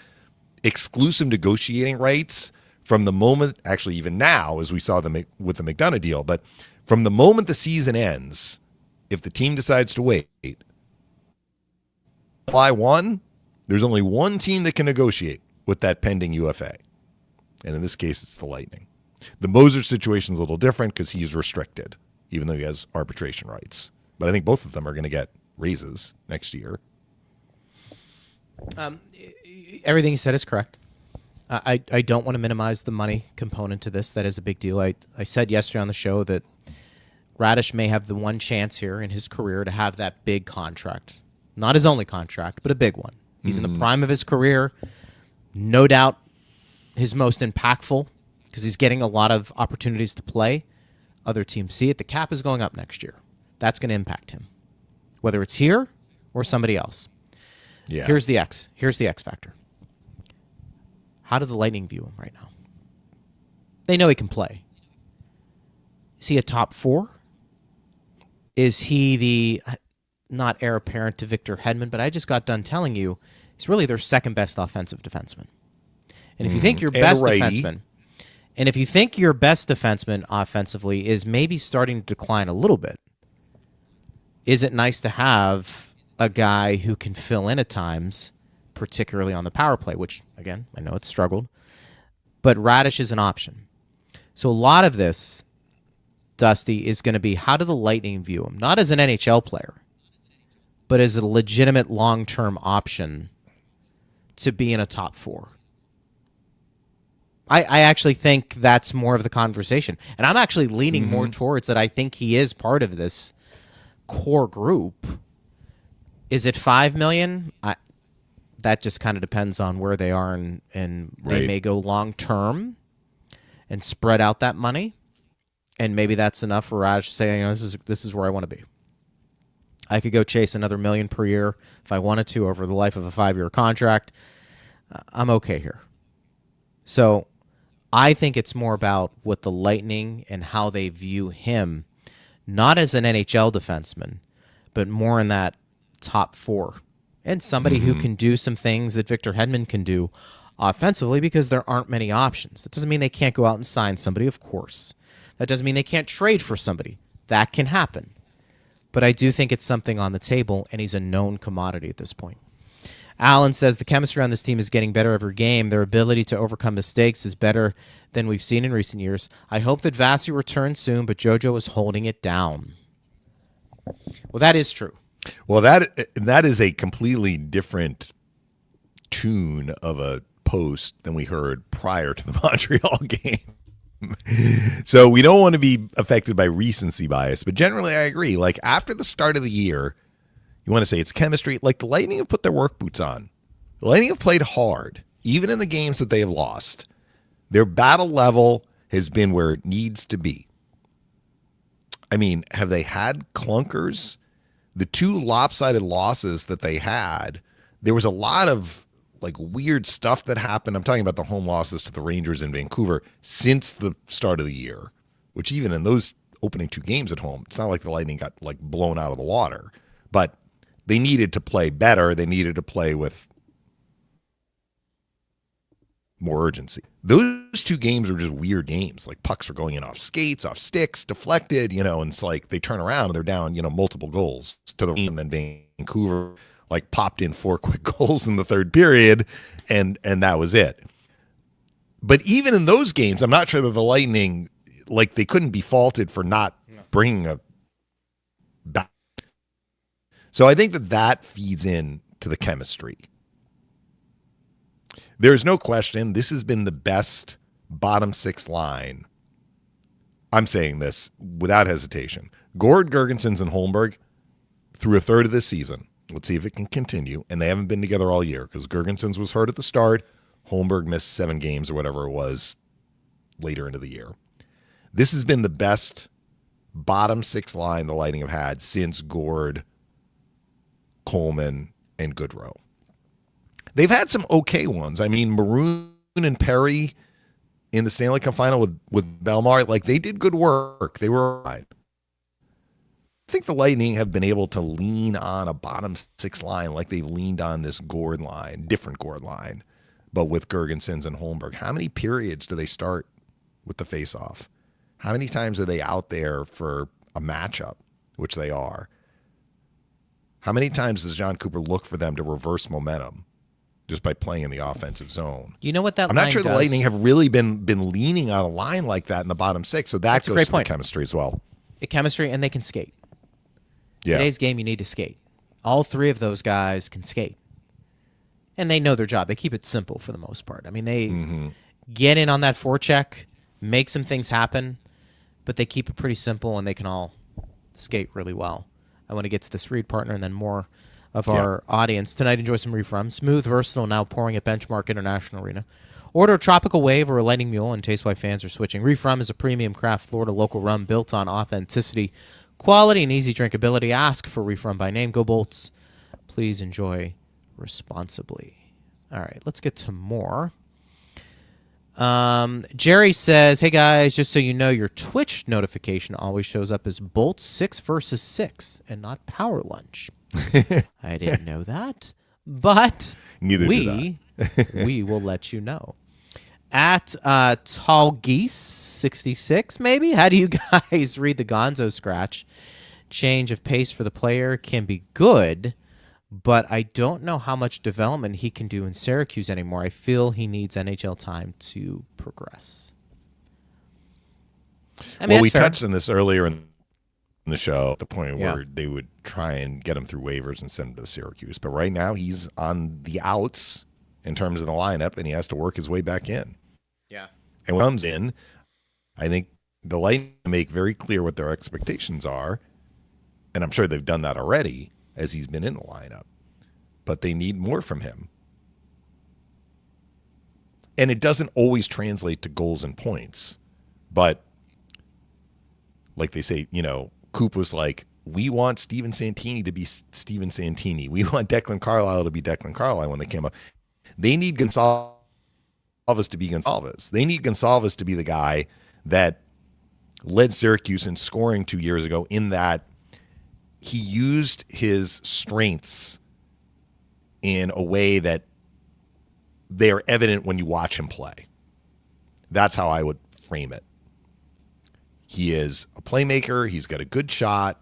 exclusive negotiating rights from the moment, actually even now, as we saw with the McDonough deal, but from the moment the season ends, if the team decides to wait, July 1, there's only one team that can negotiate with that pending UFA. And in this case, it's the Lightning. The Moser situation is a little different because he's restricted, even though he has arbitration rights. But I think both of them are going to get raises next year. Everything you said is correct. I don't want to minimize the money component to this. That is a big deal. I said yesterday on the show that Radish may have the one chance here in his career to have that big contract. Not his only contract, but a big one. He's in the prime of his career. No doubt his most impactful because he's getting a lot of opportunities to play. Other teams see it. The cap is going up next year. That's going to impact him, whether it's here or somebody else. Yeah. Here's the X factor. How do the Lightning view him right now? They know he can play. Is he a top 4? Is he the, not heir apparent to Victor Hedman, but I just got done telling you, he's really their second best offensive defenseman. And if you think your best defenseman, and if you think your best defenseman offensively is maybe starting to decline a little bit, is it nice to have a guy who can fill in at times, particularly on the power play, which, again, I know it's struggled, but Radish is an option. So a lot of this, Dusty, is going to be how do the Lightning view him? Not as an NHL player, but as a legitimate long-term option to be in a top 4. I actually think that's more of the conversation. And I'm actually leaning more towards that I think he is part of this core group. Is it $5 million? That just kind of depends on where they are, and they may go long-term and spread out that money. And maybe that's enough for Raj to say, this is where I want to be. I could go chase another $1 million per year if I wanted to over the life of a 5-year contract. I'm okay here. So I think it's more about what the Lightning and how they view him, not as an NHL defenseman, but more in that top 4. And somebody who can do some things that Victor Hedman can do offensively because there aren't many options. That doesn't mean they can't go out and sign somebody, of course. That doesn't mean they can't trade for somebody. That can happen. But I do think it's something on the table, and he's a known commodity at this point. Alan says the chemistry on this team is getting better every game. Their ability to overcome mistakes is better than we've seen in recent years. I hope that Vasi returns soon, but JoJo is holding it down. Well, that is true. Well, that is a completely different tune of a post than we heard prior to the Montreal game. So we don't want to be affected by recency bias, but generally I agree. Like after the start of the year, you want to say it's chemistry. Like the Lightning have put their work boots on. The Lightning have played hard, even in the games that they have lost. Their battle level has been where it needs to be. I mean, have they had clunkers? The 2 lopsided losses that they had, there was a lot of like weird stuff that happened. I'm talking about the home losses to the Rangers in Vancouver since the start of the year, which even in those opening 2 games at home, it's not like the Lightning got like blown out of the water. But They needed to play better. They needed to play with more urgency. Those two games were just weird games. Like pucks were going in off skates, off sticks, deflected, and it's like they turn around and they're down, multiple goals to the and then Vancouver like popped in 4 quick goals in the third period and that was it. But even in those games, I'm not sure that the Lightning, like they couldn't be faulted for not bringing a back. So I think that feeds in to the chemistry. There's no question this has been the best bottom 6 line. I'm saying this without hesitation. Gord, Girgensons, and Holmberg through a third of this season. Let's see if it can continue. And they haven't been together all year because Girgensons was hurt at the start. Holmberg missed 7 games or whatever it was later into the year. This has been the best bottom 6 line the Lightning have had since Gord, Coleman, and Goodrow. They've had some okay ones. I mean, Maroon and Perry in the Stanley Cup final with Belmar, like they did good work. They were fine. I think the Lightning have been able to lean on a bottom 6 line like they've leaned on this Gord line, different Gord line, but with Girgensons and Holmberg. How many periods do they start with the faceoff? How many times are they out there for a matchup, which they are? How many times does John Cooper look for them to reverse momentum just by playing in the offensive zone? You know what that I'm line not sure does? the Lightning have really been leaning on a line like that in the bottom 6, so That's a goes great to point. the chemistry as well. Chemistry, and they can skate. Yeah. Today's game, you need to skate. All 3 of those guys can skate. And they know their job. They keep it simple for the most part. I mean, they get in on that forecheck, make some things happen, but they keep it pretty simple, and they can all skate really well. I want to get to this read partner and then more of our audience. Tonight, enjoy some Reef Rum. Smooth, versatile, now pouring at Benchmark International Arena. Order a Tropical Wave or a Lightning Mule and taste why fans are switching. Reef Rum is a premium craft Florida local rum built on authenticity, quality, and easy drinkability. Ask for Reef Rum by name. Go Bolts. Please enjoy responsibly. All right, let's get to more. Jerry says, hey guys, just so you know, your Twitch notification always shows up as Bolts 6 versus 6 and not Power Lunch. I didn't know that, but Neither we will let you know. At Tall Geese 66, maybe? How do you guys read the Gonzo scratch? Change of pace for the player can be good, but I don't know how much development he can do in Syracuse anymore. I feel he needs NHL time to progress. I mean, well, we fair. touched on this earlier in the show at the point where they would try and get him through waivers and send him to Syracuse. But right now he's on the outs in terms of the lineup, and he has to work his way back in. Yeah. And when he comes in, I think the Lightning make very clear what their expectations are, and I'm sure they've done that already as he's been in the lineup. But they need more from him. And it doesn't always translate to goals and points. But like they say, Coop was like, we want Steven Santini to be Steven Santini. We want Declan Carlisle to be Declan Carlisle when they came up. They need Gonsalves to be Gonsalves. They need Gonsalves to be the guy that led Syracuse in scoring 2 years ago, in that he used his strengths in a way that they are evident when you watch him play. That's how I would frame it. He is a playmaker. He's got a good shot.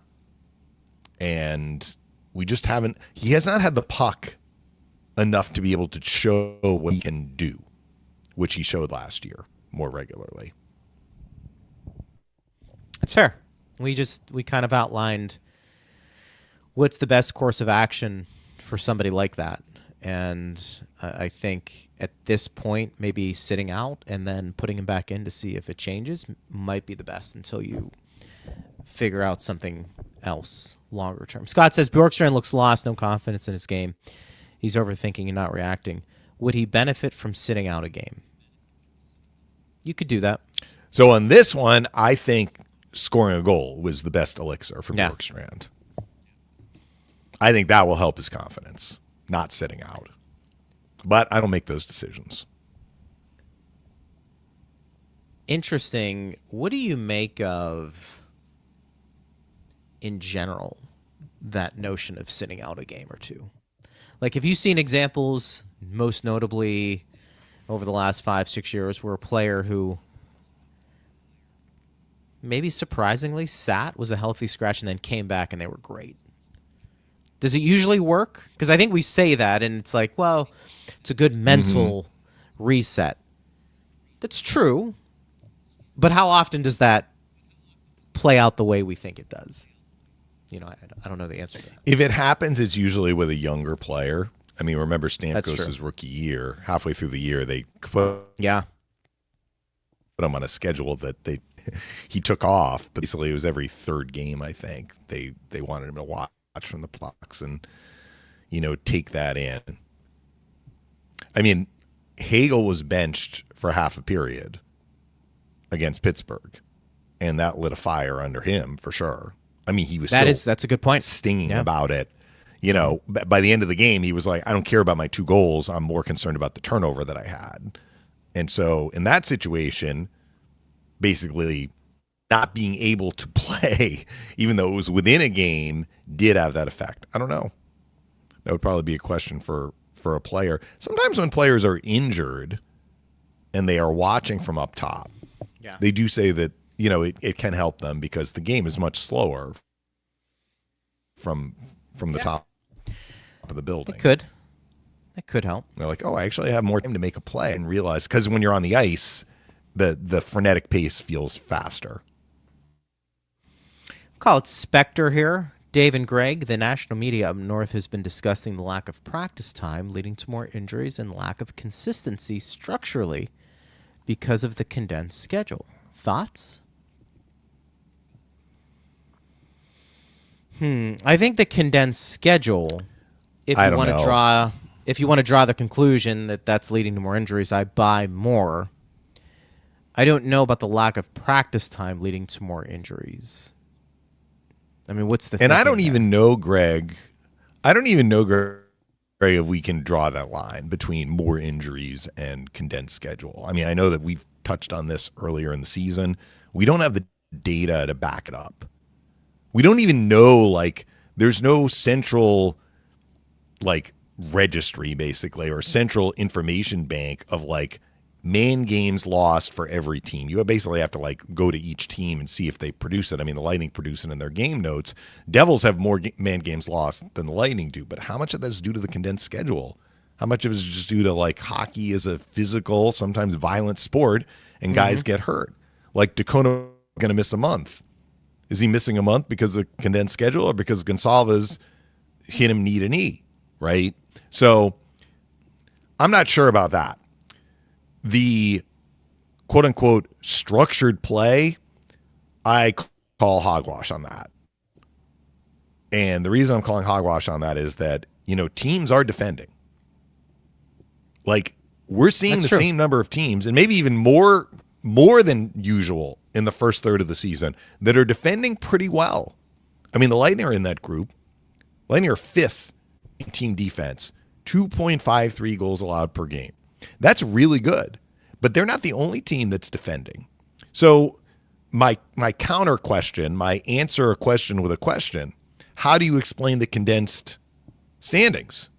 And he has not had the puck enough to be able to show what he can do, which he showed last year more regularly. It's fair. We kind of outlined what's the best course of action for somebody like that. And I think at this point, maybe sitting out and then putting him back in to see if it changes might be the best until you figure out something else longer term. Scott says, Bjorkstrand looks lost, no confidence in his game. He's overthinking and not reacting. Would he benefit from sitting out a game? You could do that. So on this one, I think scoring a goal was the best elixir for Bjorkstrand. I think that will help his confidence, not sitting out. But I don't make those decisions. Interesting. What do you make of, in general, that notion of sitting out a game or two. Like, have you seen examples, most notably over the last 5-6 years, where a player who maybe surprisingly sat, was a healthy scratch, and then came back and they were great? Does it usually work? Because I think we say that, and it's like, well, it's a good mental reset. That's true. But how often does that play out the way we think it does? I don't know the answer to that. If it happens, it's usually with a younger player. I mean, remember Stamkos' rookie year. Halfway through the year, they put him on a schedule that he took off. But basically, it was every third game, I think. They wanted him to watch from the blocks and, take that in. I mean, Hagel was benched for half a period against Pittsburgh, and that lit a fire under him for sure. I mean, he was that's a good point. Stinging about it. By the end of the game, he was like, I don't care about my 2 goals. I'm more concerned about the turnover that I had. And so in that situation, basically not being able to play, even though it was within a game, did have that effect. I don't know. That would probably be a question for a player. Sometimes when players are injured and they are watching from up top, they do say that, it can help them because the game is much slower from the top of the building. It could help. They're like, oh, I actually have more time to make a play, and realize, because when you're on the ice, the frenetic pace feels faster. Call it Spectre here. Dave and Greg, the national media up north has been discussing the lack of practice time leading to more injuries and lack of consistency structurally because of the condensed schedule. Thoughts? I think the condensed schedule, if you want to draw the conclusion that that's leading to more injuries, I buy more. I don't know about the lack of practice time leading to more injuries. I mean, what's the And I don't even know, Greg. If we can draw that line between more injuries and condensed schedule. I mean, I know that we've touched on this earlier in the season. We don't have the data to back it up. We don't even know, there's no central, registry, basically, or central information bank of, man games lost for every team. You basically have to, go to each team and see if they produce it. I mean, the Lightning produce it in their game notes. Devils have more man games lost than the Lightning do, but how much of that is due to the condensed schedule? How much of it is just due to, hockey is a physical, sometimes violent sport, and guys get hurt? Dacona going to miss a month. Is he missing a month because of condensed schedule or because Gonsalves hit him knee to knee, right? So I'm not sure about that. The quote-unquote structured play, I call hogwash on that. And the reason I'm calling hogwash on that is that, teams are defending. We're seeing the same number of teams, and maybe even more than usual in the first third of the season, that are defending pretty well. I mean, the Lightning are in that group. Lightning are 5th in team defense, 2.53 goals allowed per game. That's really good, but they're not the only team that's defending. So my counter question, my answer a question with a question, how do you explain the condensed standings?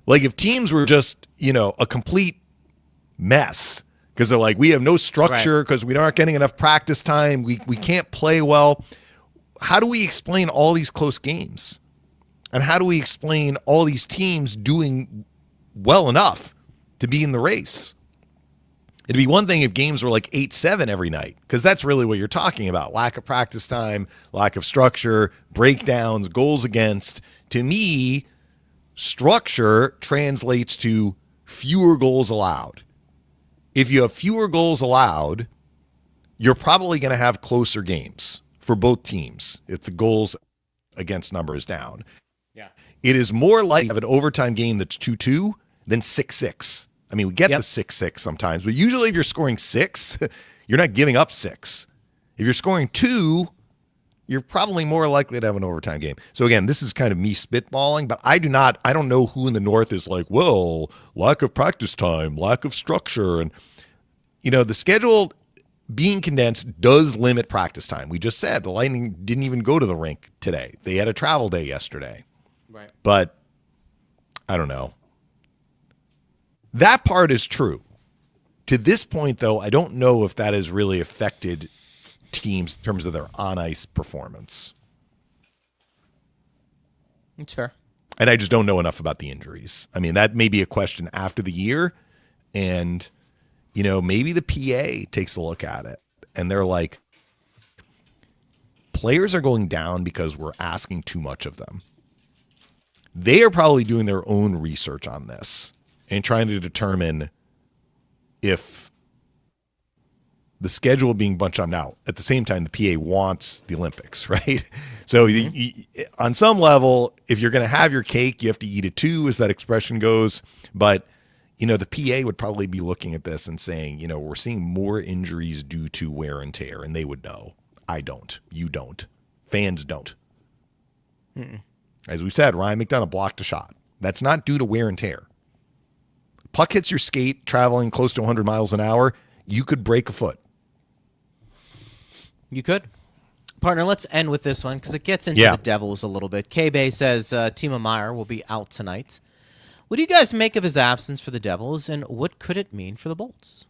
If teams were just, a complete mess, because they're we have no structure because we aren't getting enough practice time. We can't play well. How do we explain all these close games? And how do we explain all these teams doing well enough to be in the race? It'd be one thing if games were 8-7 every night, because that's really what you're talking about. Lack of practice time, lack of structure, breakdowns, goals against. To me, structure translates to fewer goals allowed. If you have fewer goals allowed, you're probably going to have closer games for both teams if the goals against number is down. Yeah. It is more likely to have an overtime game that's 2-2 than 6-6. I mean, we get the 6-6 sometimes, but usually if you're scoring 6, you're not giving up 6. If you're scoring 2, you're probably more likely to have an overtime game. So again, this is kind of me spitballing, but I don't know who in the North is lack of practice time, lack of structure. And, the schedule, being condensed does limit practice time. We just said the Lightning didn't even go to the rink today. They had a travel day yesterday. Right. But I don't know. That part is true. To this point, though, I don't know if that has really affected teams in terms of their on-ice performance. It's fair. And I just don't know enough about the injuries. I mean, that may be a question after the year. And, you know, maybe the PA takes a look at it. And they're like, players are going down because we're asking too much of them. They are probably doing their own research on this and trying to determine if the schedule being bunched on out. At the same time, the PA wants the Olympics, right? So on some level, if you're going to have your cake, you have to eat it too, as that expression goes. But, you know, the PA would probably be looking at this and saying, you know, we're seeing more injuries due to wear and tear, and they would know. I don't. You don't. Fans don't. As we said, Ryan McDonough blocked a shot. That's not due to wear and tear. Puck hits your skate traveling close to 100 miles an hour, you could break a foot. You could. Partner, let's end with this one because it gets into the Devils a little bit. K-Bay says Timo Meier will be out tonight. What do you guys make of his absence for the Devils, and what could it mean for the Bolts?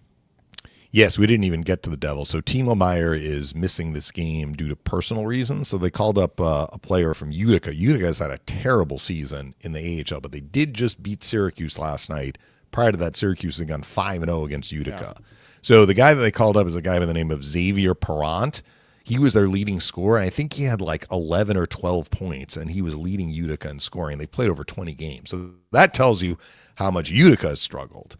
Yes, we didn't even get to the Devils. So Timo Meier is missing this game due to personal reasons. So they called up a player from Utica. Utica's had a terrible season in the AHL, but they did just beat Syracuse last night. Prior to that, Syracuse had gone 5-0 against Utica. Yeah. So the guy that they called up is a guy by the name of Xavier Perrant. He was their leading scorer. And I think he had like 11 or 12 points, and he was leading Utica in scoring. They played over 20 games. So that tells you how much Utica has struggled.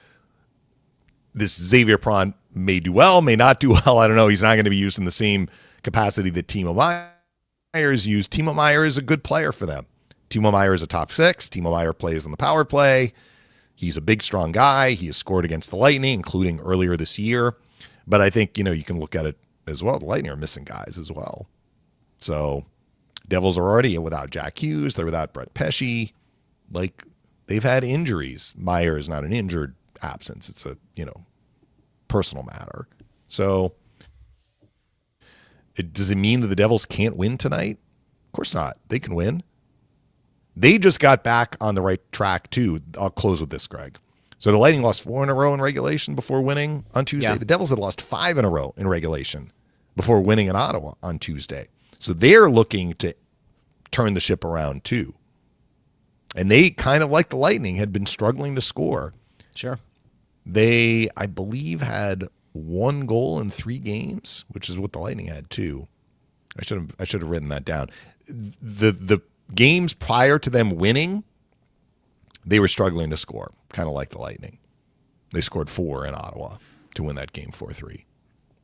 This Xavier Perrant may do well, may not do well. I don't know. He's not going to be used in the same capacity that Timo Meier is used. Timo Meier is a good player for them. Timo Meier is a top six. Timo Meier plays on the power play. He's a big, strong guy. He has scored against the Lightning, including earlier this year. But I think, you know, you can look at it as well. The Lightning are missing guys as well. So Devils are already without Jack Hughes. They're without Brett Pesce. Like, they've had injuries. Meier is not an injured absence. It's a, you know, personal matter. So does it mean that the Devils can't win tonight? Of course not. They can win. They just got back on the right track, too. I'll close with this, Greg. So the Lightning lost 4 in a row in regulation before winning on Tuesday. Yeah. The Devils had lost 5 in a row in regulation before winning in Ottawa on Tuesday. So they're looking to turn the ship around, too. And they, kind of like the Lightning, had been struggling to score. Sure. They, I believe, had 1 goal in 3 games, which is what the Lightning had, too. I should have written that down. The games prior to them winning, they were struggling to score, kind of like the Lightning. They scored 4 in Ottawa to win that game 4-3.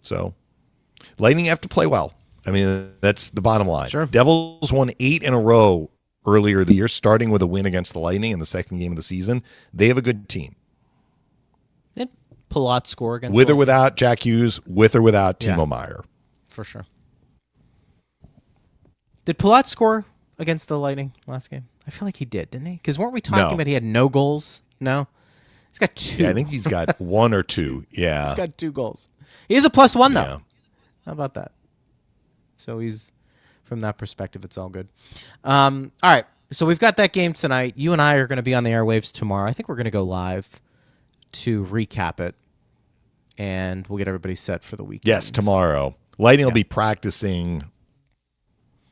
So, Lightning have to play well. I mean, that's the bottom line. Sure. Devils won 8 in a row earlier the year, starting with a win against the Lightning in the second game of the season. They have a good team. Did Palat score against with or without Jack Hughes, with or without Timo Meier. For sure. Did Palat score against the Lightning last game? I feel like he did, didn't he? Because weren't we talking about he had no goals? No? He's got 2. Yeah, I think he's got 1 or 2. Yeah. He's got 2 goals. He is a +1, though. Yeah. How about that? So he's, from that perspective, it's all good. All right. So we've got that game tonight. You and I are going to be on the airwaves tomorrow. I think we're going to go live to recap it, and we'll get everybody set for the weekend. Yes, tomorrow. Lightning will be practicing.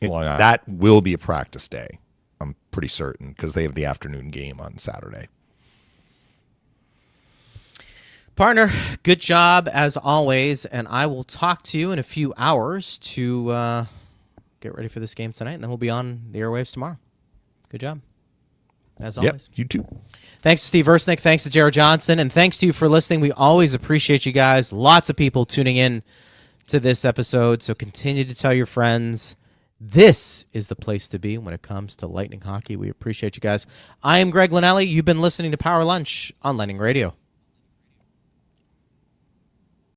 That will be a practice day. I'm pretty certain because they have the afternoon game on Saturday. Partner, good job as always, and I will talk to you in a few hours to get ready for this game tonight, and then we'll be on the airwaves tomorrow. Good job, as always. You too. Thanks to Steve Versnick, thanks to Jared Johnson, and thanks to you for listening. We always appreciate you guys. Lots of people tuning in to this episode, so continue to tell your friends. This is the place to be when it comes to Lightning hockey. We appreciate you guys. I am Greg Linnelli. You've been listening to Power Lunch on Lightning Radio.